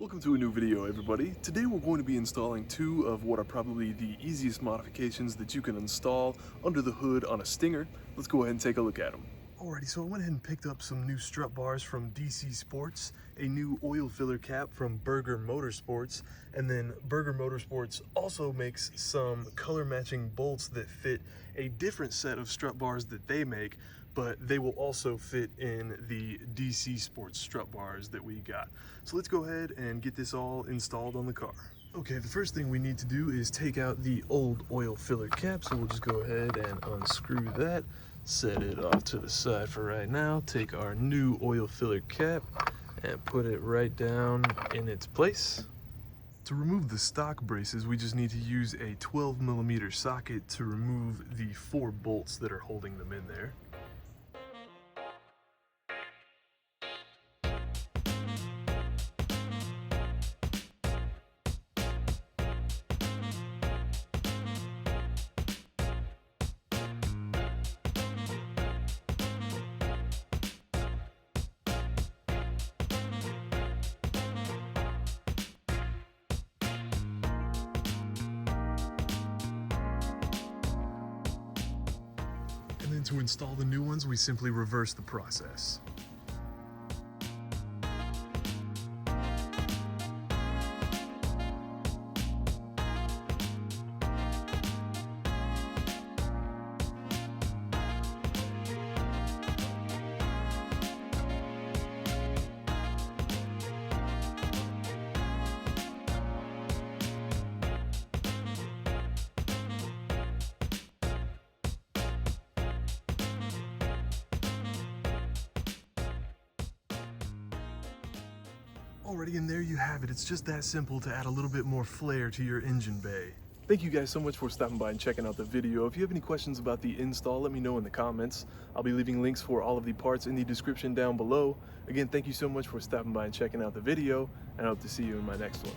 Welcome to a new video, everybody. Today we're going to be installing two of what are probably the easiest modifications that you can install under the hood on a Stinger. Let's go ahead and take a look at them. Alrighty, so I went ahead and picked up some new strut bars from DC Sports, a new oil filler cap from Berger Motorsports, and then Berger Motorsports also makes some color matching bolts that fit a different set of strut bars that they make, but they will also fit in the DC Sports strut bars that we got. So let's go ahead and get this all installed on the car. Okay, the first thing we need to do is take out the old oil filler cap, so we'll just go ahead and unscrew that, set it off to the side for right now, take our new oil filler cap and put it right down in its place. To remove the stock braces, we just need to use a 12mm socket to remove the 4 bolts that are holding them in there. And then to install the new ones, we simply reverse the process. Alrighty, and there you have it. It's just that simple to add a little bit more flair to your engine bay. Thank you guys so much for stopping by and checking out the video. If you have any questions about the install, let me know in the comments. I'll be leaving links for all of the parts in the description down below. Again, thank you so much for stopping by and checking out the video, and I hope to see you in my next one.